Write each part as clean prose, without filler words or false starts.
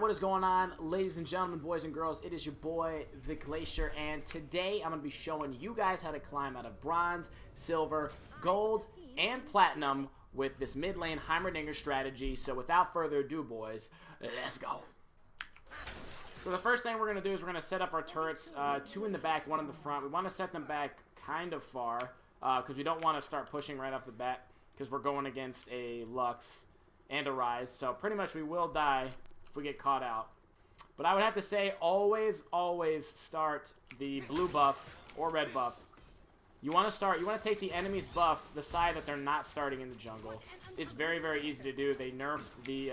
what is going on, ladies and gentlemen, boys and girls? It is your boy, the Glacier, and today I'm going to be showing you guys how to climb out of bronze, silver, gold, and platinum with this mid lane Heimerdinger strategy. So without further ado, boys, let's go. So the first thing we're going to do is we're going to set up our turrets, 2 in the back, 1 in the front. We want to set them back kind of far because we don't want to start pushing right off the bat because we're going against a Lux and a Ryze. So pretty much we will die if we get caught out. But I would have to say always start the blue buff or red buff. You want to take the enemy's buff, the side that they're not starting in the jungle. It's very easy to do. They nerfed the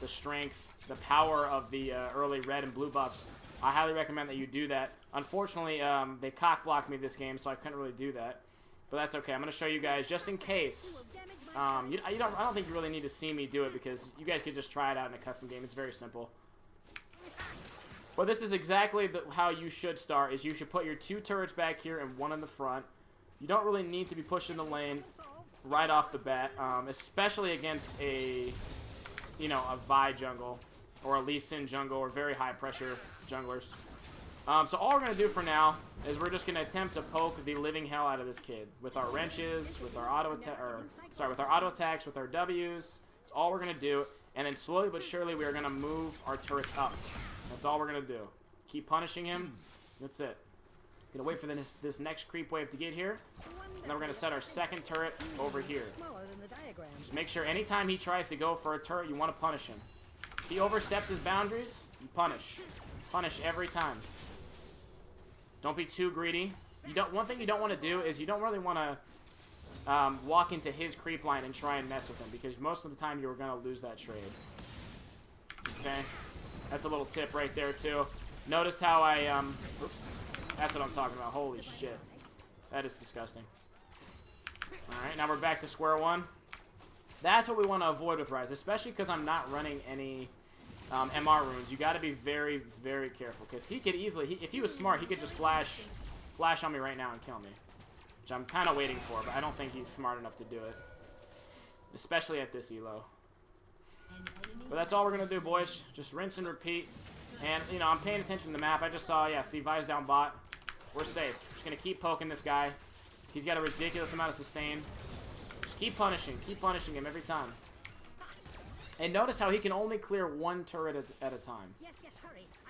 strength, the power of the early red and blue buffs. I highly recommend that you do that. Unfortunately, they cock blocked me this game, so I couldn't really do that. But that's okay. I'm going to show you guys just in case. I don't think you really need to see me do it because you guys could just try it out in a custom game. It's very simple. But this is exactly how you should start. Is you should put your 2 turrets back here and 1 in the front. You don't really need to be pushing the lane right off the bat, especially against a Vi jungle or a Lee Sin jungle or very high pressure junglers. So all we're going to do for now is we're just going to attempt to poke the living hell out of this kid with our wrenches, with our auto attacks, with our W's. That's all we're going to do. And then slowly but surely we are going to move our turrets up. That's all we're going to do. Keep punishing him. That's it. Going to wait for this next creep wave to get here. And then we're going to set our second turret over here. Just make sure anytime he tries to go for a turret, you want to punish him. If he oversteps his boundaries, you punish. Punish every time. Don't be too greedy. One thing you don't want to do is you don't really want to walk into his creep line and try and mess with him because most of the time you're going to lose that trade. Okay? That's a little tip right there too. Notice how I, oops. That's what I'm talking about. Holy shit. That is disgusting. Alright, now we're back to square one. That's what we want to avoid with Ryze, especially because I'm not running any MR runes. You got to be very careful because he could easily, if he was smart, he could just flash on me right now and kill me, which I'm kind of waiting for, but I don't think he's smart enough to do it, especially at this elo. But that's all we're gonna do, boys. Just rinse and repeat. And I'm paying attention to the map. I just saw, yeah, see Vi's down bot. We're safe. Just gonna keep poking this guy. He's got a ridiculous amount of sustain. Just keep punishing him every time. And notice how he can only clear 1 turret at a time.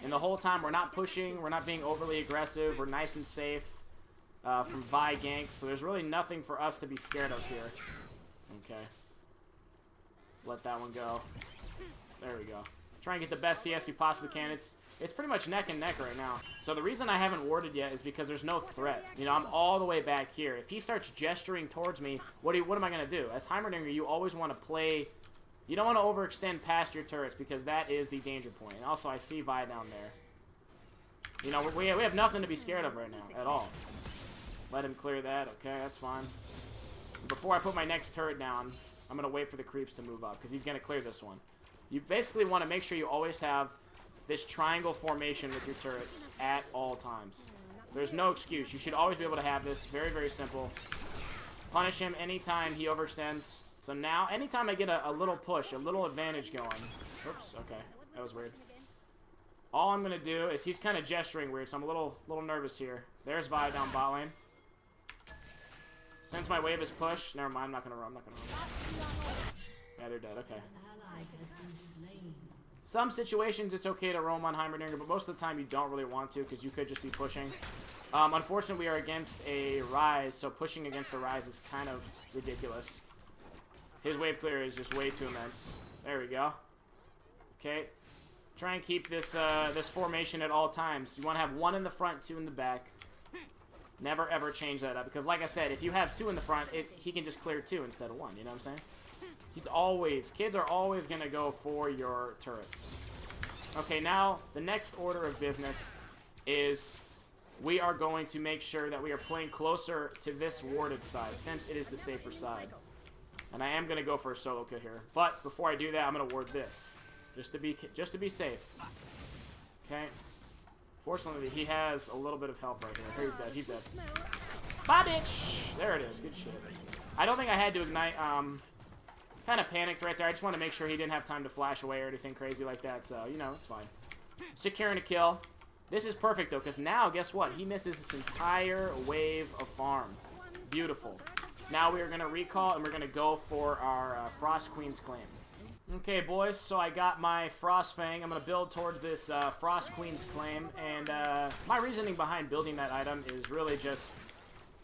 And the whole time we're not pushing, we're not being overly aggressive, we're nice and safe from Vi ganks. So there's really nothing for us to be scared of here. Okay. Let's let that one go. There we go. Try and get the best CS you possibly can. It's pretty much neck and neck right now. So the reason I haven't warded yet is because there's no threat. I'm all the way back here. If he starts gesturing towards me, what am I going to do? As Heimerdinger, you always want to play. You don't want to overextend past your turrets because that is the danger point. And also, I see Vi down there. We have nothing to be scared of right now at all. Let him clear that. Okay, that's fine. Before I put my next turret down, I'm going to wait for the creeps to move up because he's going to clear this one. You basically want to make sure you always have this triangle formation with your turrets at all times. There's no excuse. You should always be able to have this. Very simple. Punish him anytime he overextends. So now, anytime I get a little push, a little advantage going. Oops, okay. That was weird. All I'm going to do is he's kind of gesturing weird, so I'm a little nervous here. There's Vi down bot lane. Since my wave is pushed, never mind, I'm not going to run. Yeah, they're dead, okay. Some situations it's okay to roam on Heimerdinger, but most of the time you don't really want to because you could just be pushing. Unfortunately, we are against a Ryze, so pushing against the Ryze is kind of ridiculous. His wave clear is just way too immense. There we go. Okay. Try and keep this this formation at all times. You want to have 1 in the front, 2 in the back. Never ever change that up because, like I said, if you have 2 in the front, he can just clear 2 instead of 1. You know what I'm saying? Kids are always gonna go for your turrets. Okay, now the next order of business is we are going to make sure that we are playing closer to this warded side since it is the safer side. And I am gonna go for a solo kill here, but before I do that, I'm gonna ward this just to be safe. Okay. Fortunately, he has a little bit of help right here. He's dead. Bye, bitch! There it is. Good shit. I don't think I had to ignite Kind of panicked right there. I just want to make sure he didn't have time to flash away or anything crazy like that. So, you know, it's fine. Securing a kill. This is perfect, though, because now, guess what? He misses this entire wave of farm. Beautiful. Now we are going to recall, and we're going to go for our Frost Queen's Claim. Okay, boys, so I got my Frost Fang. I'm going to build towards this Frost Queen's Claim, and my reasoning behind building that item is really just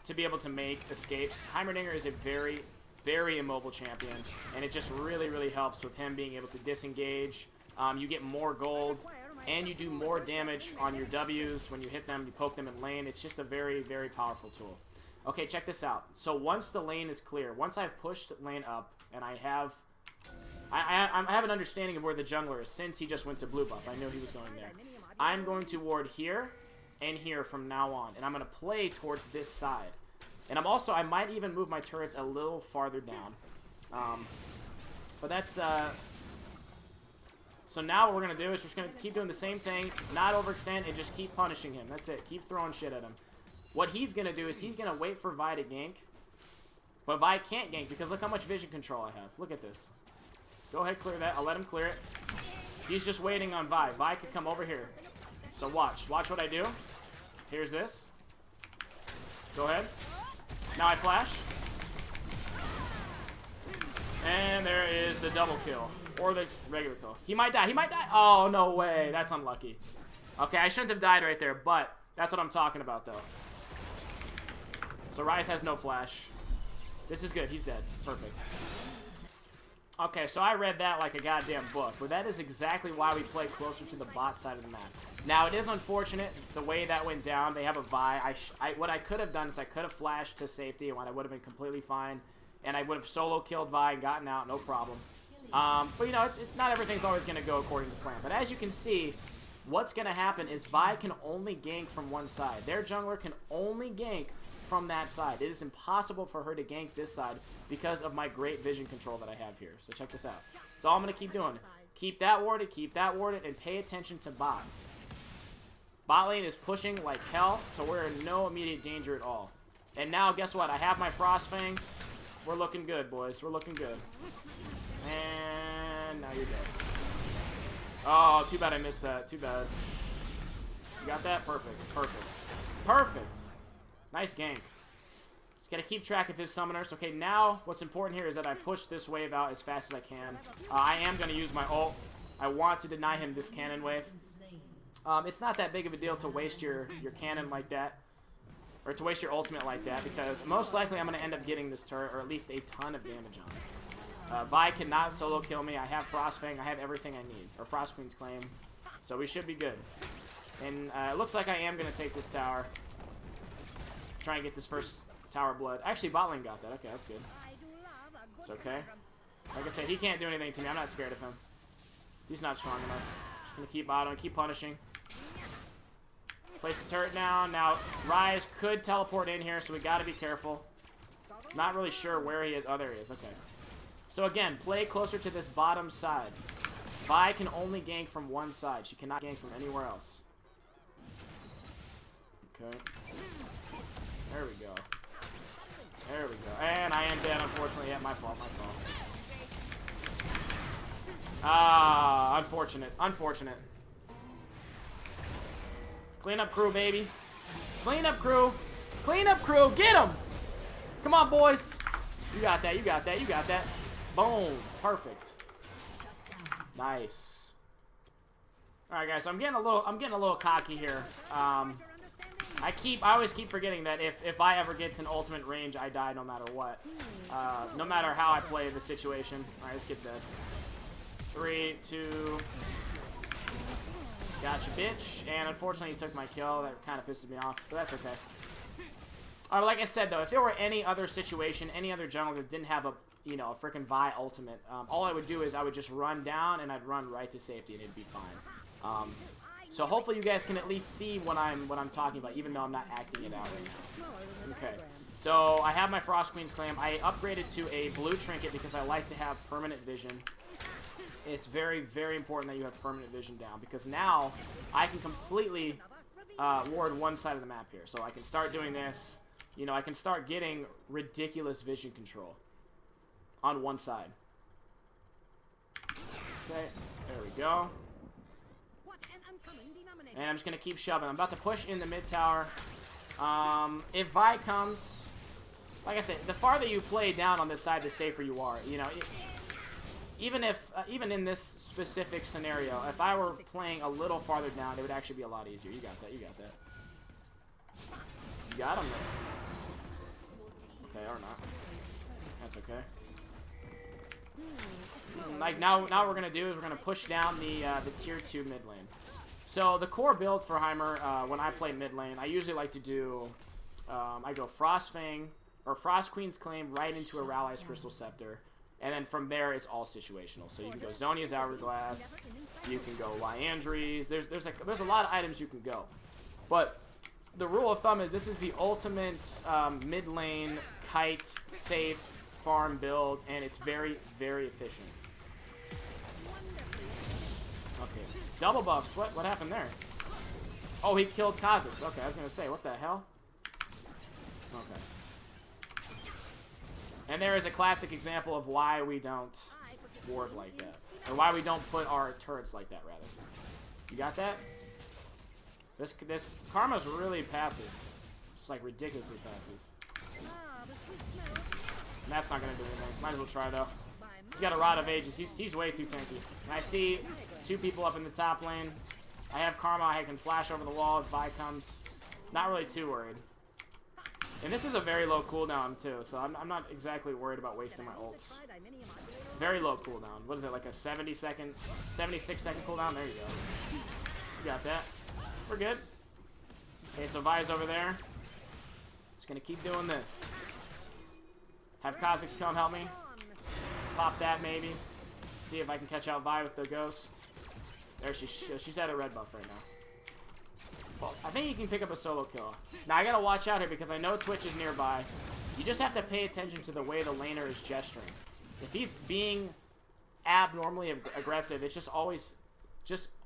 to be able to make escapes. Heimerdinger is a very, very immobile champion, and it just really, really helps with him being able to disengage. You get more gold, and you do more damage on your W's. When you hit them, you poke them in lane. It's just a very, very powerful tool. Okay, check this out. So once the lane is clear, once I've pushed lane up, and I have an understanding of where the jungler is, since he just went to blue buff. I knew he was going there. I'm going to ward here and here from now on, and I'm going to play towards this side. And I might even move my turrets a little farther down. But that's, so now what we're going to do is just going to keep doing the same thing, not overextend, and just keep punishing him. That's it. Keep throwing shit at him. What he's going to do is he's going to wait for Vi to gank. But Vi can't gank because look how much vision control I have. Look at this. Go ahead, clear that. I'll let him clear it. He's just waiting on Vi. Vi could come over here. So watch. Watch what I do. Here's this. Go ahead. Now I flash. And there is the double kill. Or the regular kill. He might die. He might die. Oh, no way. That's unlucky. Okay, I shouldn't have died right there, but that's what I'm talking about, though. So Ryze has no flash. This is good. He's dead. Perfect. Okay, so I read that like a goddamn book, but that is exactly why we play closer to the bot side of the map. Now, it is unfortunate the way that went down. They have a Vi. What I could have done is I could have flashed to safety, and I would have been completely fine, and I would have solo killed Vi and gotten out, no problem. But, you know, it's not everything's always going to go according to plan. But as you can see, what's going to happen is Vi can only gank from one side. Their jungler can only gank from that side. It is impossible for her to gank this side because of my great vision control that I have here. So check this out. That's all I'm going to keep doing. Keep that warded, and pay attention to bot. Bot lane is pushing like hell, so we're in no immediate danger at all. And now, guess what? I have my Frost Fang. We're looking good, boys. We're looking good. And now you're dead. Oh, too bad I missed that. Too bad. You got that? Perfect. Perfect. Perfect. Nice gank. Just gotta keep track of his summoners. Okay, now what's important here is that I push this wave out as fast as I can. I am gonna use my ult. I want to deny him this cannon wave. It's not that big of a deal to waste your cannon like that. Or to waste your ultimate like that, because most likely I'm gonna end up getting this turret, or at least a ton of damage on it. Vi cannot solo kill me. I have Frost Fang. I have everything I need. Or Frost Queen's Claim. So we should be good. And it looks like I am going to take this tower. Try and get this first tower blood. Actually, bot lane got that. Okay, that's good. It's okay. Like I said, he can't do anything to me. I'm not scared of him. He's not strong enough. Just going to keep bottom, keep punishing. Place the turret down. Now, Ryze could teleport in here, so we got to be careful. Not really sure where he is. Oh, there he is. Okay. So again, play closer to this bottom side. Vi can only gank from one side. She cannot gank from anywhere else. Okay. There we go. There we go. And I am dead, unfortunately. Yeah, my fault, my fault. Ah, unfortunate. Unfortunate. Clean up crew, baby. Clean up crew. Clean up crew. Get him! Come on, boys. You got that, you got that, you got that. Boom. Perfect. Nice. Alright guys, so I'm getting a little cocky here. I always keep forgetting that if I ever gets an ultimate range, I die no matter what. No matter how I play the situation. Alright, this kid's dead. 3, 2. Gotcha, bitch. And unfortunately, he took my kill. That kind of pisses me off, but that's okay. Alright, like I said though, if there were any other situation, any other jungler that didn't have a freaking Vi ultimate, all I would do is I would just run down and I'd run right to safety and it'd be fine. So hopefully you guys can at least see what I'm talking about, even though I'm not acting it out right now. Okay. So I have my Frost Queen's Claim. I upgraded to a blue trinket because I like to have permanent vision. It's very, very important that you have permanent vision down because now I can completely ward one side of the map here. So I can start doing this. You know, I can start getting ridiculous vision control on one side. Okay, there we go. And I'm just going to keep shoving. I'm about to push in the mid tower. If Vi comes, like I said, the farther you play down on this side, the safer you are. You know, even in this specific scenario, if I were playing a little farther down, it would actually be a lot easier. You got that. You got that. You got him there. Okay, or not. That's okay. Like now what we're gonna do is we're gonna push down the tier 2 mid lane. So the core build for Heimer, when I play mid lane, I usually like to do, I go Frostfang or Frost Queen's Claim right into a Ryze Crystal Scepter, and then from there it's all situational. So you can go Zhonya's Hourglass, you can go Liandry's. There's a lot of items you can go, but the rule of thumb is this is the ultimate mid lane kite safe farm build, and it's very, very efficient. Okay, double buffs. What happened there? Oh, he killed Kha'Zix. Okay, I was gonna say, what the hell? Okay. And there is a classic example of why we don't ward like that, or why we don't put our turrets like that. Rather, you got that? This Karma's really passive. Just like ridiculously passive. And that's not gonna do anything. Might as well try though. He's got a Rod of Ages. He's way too tanky. And I see 2 people up in the top lane. I have Karma. I can flash over the wall if Vi comes. Not really too worried. And this is a very low cooldown too, so I'm not exactly worried about wasting my ults. Very low cooldown. What is it, like a 76 second cooldown? There you go. You got that. We're good. Okay, so Vi's over there. Just gonna keep doing this. Have Kha'Zix come help me. Pop that maybe. See if I can catch out Vi with the ghost. There she's at a red buff right now. Well, I think you can pick up a solo kill. Now I gotta watch out here because I know Twitch is nearby. You just have to pay attention to the way the laner is gesturing. If he's being abnormally aggressive, it's just always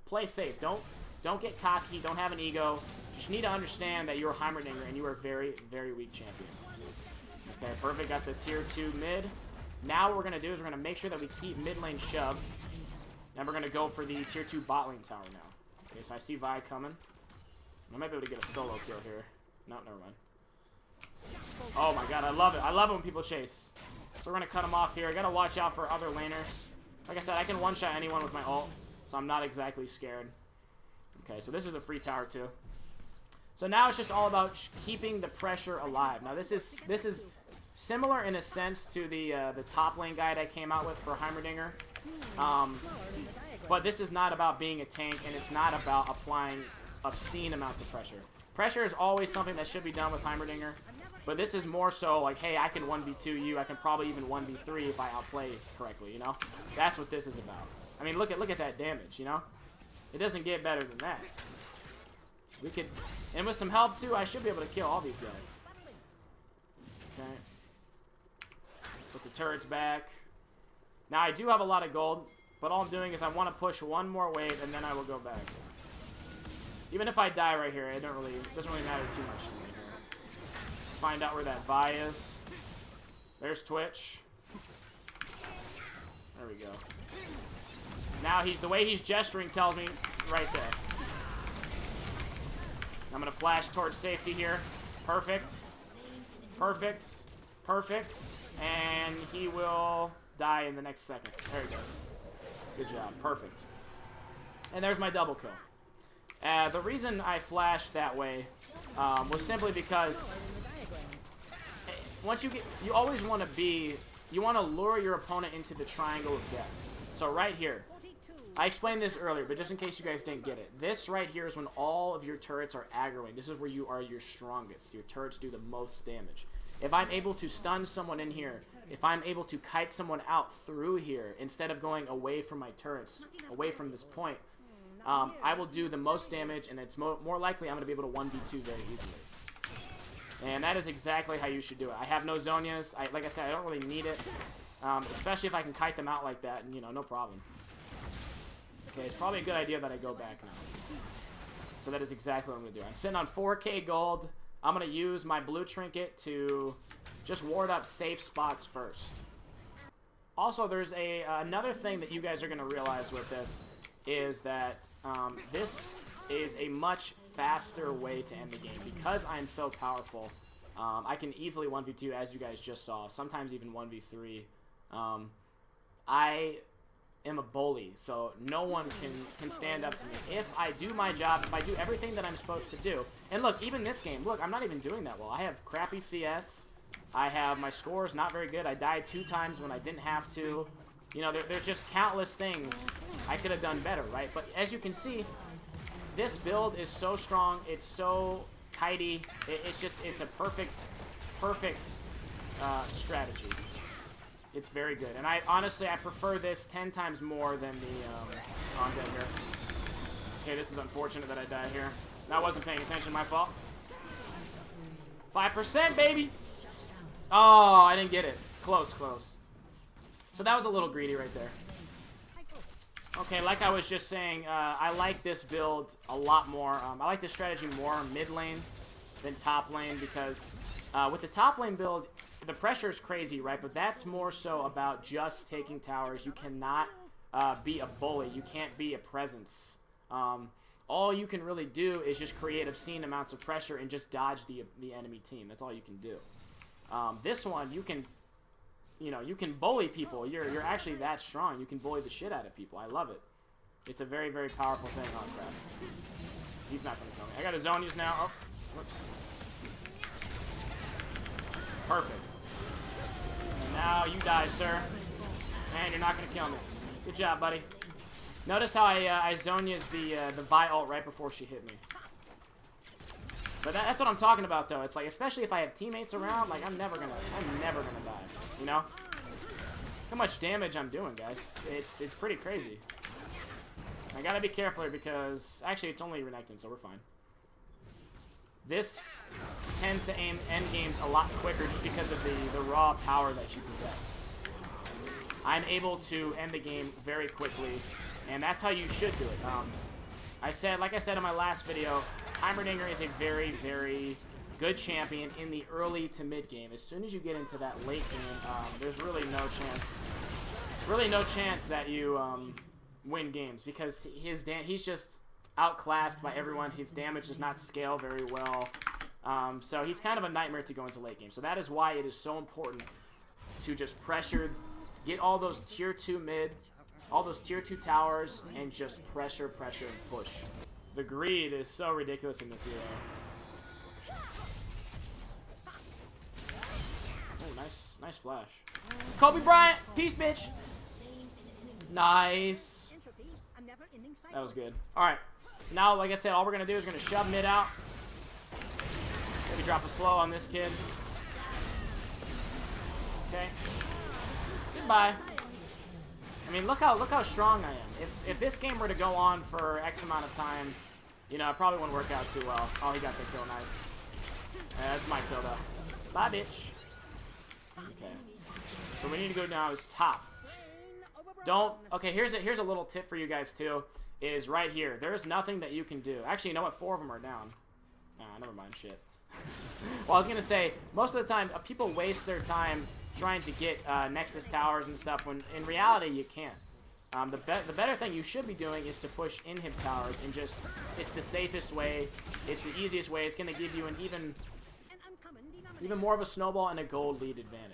play safe. Don't get cocky. Don't have an ego. You just need to understand that you're Heimerdinger and you are a very, very weak champion. Okay, perfect. Got the tier 2 mid. Now what we're going to do is we're going to make sure that we keep mid lane shoved. And we're going to go for the tier 2 bot lane tower now. Okay, so I see Vi coming. I might be able to get a solo kill here. No, never mind. Oh my god, I love it. I love it when people chase. So we're going to cut him off here. I got to watch out for other laners. Like I said, I can one-shot anyone with my ult. So I'm not exactly scared. Okay, so this is a free tower too. So now it's just all about keeping the pressure alive. Now this is similar in a sense to the top lane guide I came out with for Heimerdinger. But this is not about being a tank, and it's not about applying obscene amounts of pressure. Pressure is always something that should be done with Heimerdinger, but this is more so like, hey, I can 1v2 you, I can probably even 1v3 if I outplay correctly, you know? That's what this is about. I mean, look at that damage, you know? It doesn't get better than that. We could, and with some help too, I should be able to kill all these guys. Okay. Put the turrets back. Now I do have a lot of gold, but all I'm doing is I want to push one more wave and then I will go back. Even if I die right here, it doesn't really matter too much to me here. Find out where that Vi is. There's Twitch. There we go. Now the way he's gesturing tells me right there. I'm gonna flash towards safety here. Perfect. Perfect. Perfect. And he will die in the next second. There he goes. Good job. Perfect. And there's my double kill. The reason I flashed that way was simply because once you always want to lure your opponent into the triangle of death. So right here, I explained this earlier, but just in case you guys didn't get it, this right here is when all of your turrets are aggroing. This is where you are your strongest. Your turrets do the most damage. If I'm able to stun someone in here, if I'm able to kite someone out through here, instead of going away from my turrets, away from this point, I will do the most damage, and it's more likely I'm going to be able to 1v2 very easily. And that is exactly how you should do it. I have no Zhonyas. Like I said, I don't really need it, especially if I can kite them out like that, and, you know, no problem. Okay, it's probably a good idea that I go back now. So that is exactly what I'm going to do. I'm sitting on 4k gold. I'm going to use my blue trinket to just ward up safe spots first. Also, there's another thing that you guys are going to realize with this is that this is a much faster way to end the game. Because I'm so powerful, I can easily 1v2, as you guys just saw, sometimes even 1v3. I am a bully, so no one can stand up to me. If I do my job, if I do everything that I'm supposed to do, and look, even this game, look, I'm not even doing that well. I have crappy CS. I have, my score is not very good. I died 2 times when I didn't have to. You know, there's just countless things I could have done better, right? But as you can see, this build is so strong. It's so tidy. It's a perfect strategy. It's very good. And honestly, I prefer this 10 times more than the, I'm dead here. Okay, this is unfortunate that I died here. I wasn't paying attention, my fault. 5%, baby! Oh, I didn't get it. Close. So that was a little greedy right there. Okay, like I was just saying, I like this build a lot more. I like this strategy more mid lane than top lane because with the top lane build, the pressure is crazy, right? But that's more so about just taking towers. You cannot be a bully. You can't be a presence. All you can really do is just create obscene amounts of pressure and just dodge the enemy team. That's all you can do. This one, you can bully people. You're actually that strong. You can bully the shit out of people. I love it. It's a very, very powerful thing. Oh, crap. He's not going to kill me. I got his Zonias now. Oh, whoops. Perfect. And now you die, sir. And you're not going to kill me. Good job, buddy. Notice how I Zonia's the Vi ult right before she hit me. But that's what I'm talking about, though. It's like, especially if I have teammates around, like, I'm never gonna die. You know? How much damage I'm doing, guys. It's pretty crazy. I gotta be careful here because, actually, it's only Renekton, so we're fine. This tends to end games a lot quicker just because of the raw power that you possess. I'm able to end the game very quickly, and that's how you should do it. Like I said in my last video, Heimerdinger is a very, very good champion in the early to mid game. As soon as you get into that late game, there's really no chance that you win games because he's just outclassed by everyone. His damage does not scale very well, so he's kind of a nightmare to go into late game. So that is why it is so important to just pressure, get all those tier 2 mid, all those tier 2 towers, and just pressure, and push. The greed is so ridiculous in this hero. Oh, nice flash. Kobe Bryant, peace, bitch. Nice. That was good. All right. So now, like I said, all we're gonna do is gonna shove mid out. Maybe drop a slow on this kid. Okay. Goodbye. I mean, look how strong I am. If this game were to go on for X amount of time, you know, it probably wouldn't work out too well. Oh, he got the kill. Nice. Yeah, that's my kill, though. Bye, bitch. Okay. So we need to go now is top. Don't... Okay, here's a little tip for you guys, too. Is right here. There's nothing that you can do. Actually, you know what? 4 of them are down. Nah, never mind. Shit. Well, I was going to say, most of the time, people waste their time trying to get Nexus towers and stuff when in reality you can't. The better thing you should be doing is to push inhib towers and just, it's the safest way, it's the easiest way, it's going to give you an even more of a snowball and a gold lead advantage.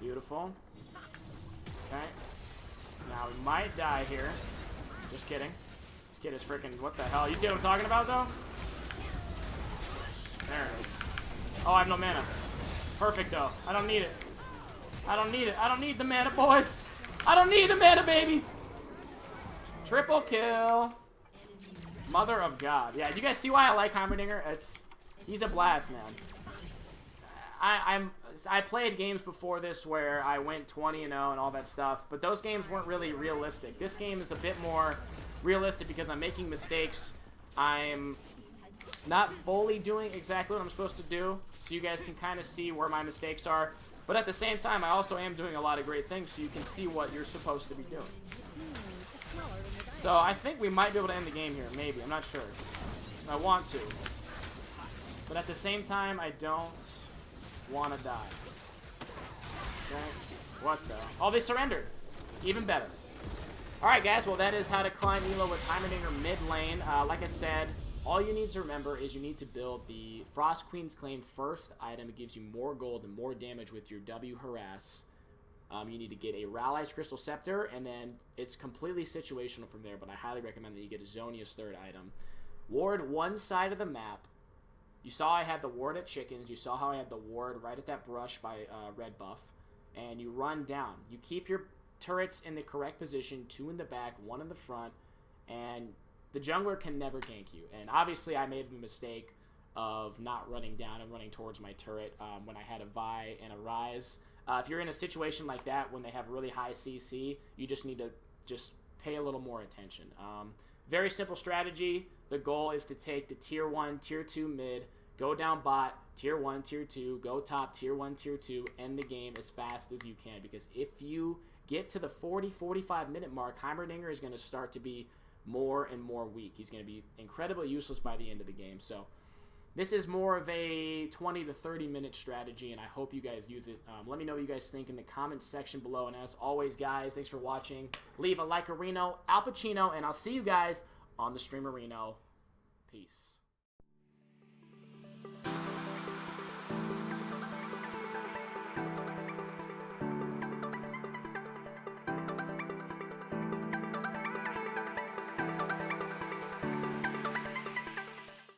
Beautiful. Okay. Now we might die here. Just kidding. This kid is freaking, what the hell? You see what I'm talking about though? There it is. Oh, I have no mana. Perfect, though. I don't need it. I don't need it. I don't need the mana, boys. I don't need the mana, baby. Triple kill. Mother of God. Yeah, do you guys see why I like Heimerdinger? He's a blast, man. I played games before this where I went 20-0 and all that stuff, but those games weren't really realistic. This game is a bit more realistic because I'm making mistakes. I'm not fully doing exactly what I'm supposed to do, so you guys can kind of see where my mistakes are. But at the same time, I also am doing a lot of great things, so you can see what you're supposed to be doing. So I think we might be able to end the game here, maybe. I'm not sure. I want to. But at the same time, I don't want to die. Okay. What the? Oh, they surrendered. Even better. Alright, guys. Well, that is how to climb Elo with Heimerdinger mid lane. Like I said, all you need to remember is you need to build the Frost Queen's Claim first item. It gives you more gold and more damage with your W harass. You need to get a Ryze Crystal Scepter, and then it's completely situational from there, but I highly recommend that you get a Zonia's third item. Ward one side of the map. You saw I had the ward at chickens. You saw how I had the ward right at that brush by red buff. And you run down. You keep your turrets in the correct position, 2 in the back, 1 in the front, and the jungler can never gank you. And obviously I made the mistake of not running down and running towards my turret when I had a Vi and a Ryze. If you're in a situation like that when they have really high CC, you just need to just pay a little more attention. Very simple strategy. The goal is to take the tier 1, tier 2 mid, go down bot, tier 1, tier 2, go top, tier 1, tier 2, end the game as fast as you can. Because if you get to the 40-45 minute mark, Heimerdinger is going to start to be more and more weak. He's going to be incredibly useless by the end of the game. So this is more of a 20 to 30 minute strategy, and I hope you guys use it. Let me know what you guys think in the comments section below. And as always, guys, thanks for watching. Leave a like, Reno, Al Pacino, and I'll see you guys on the stream, Reno. Peace.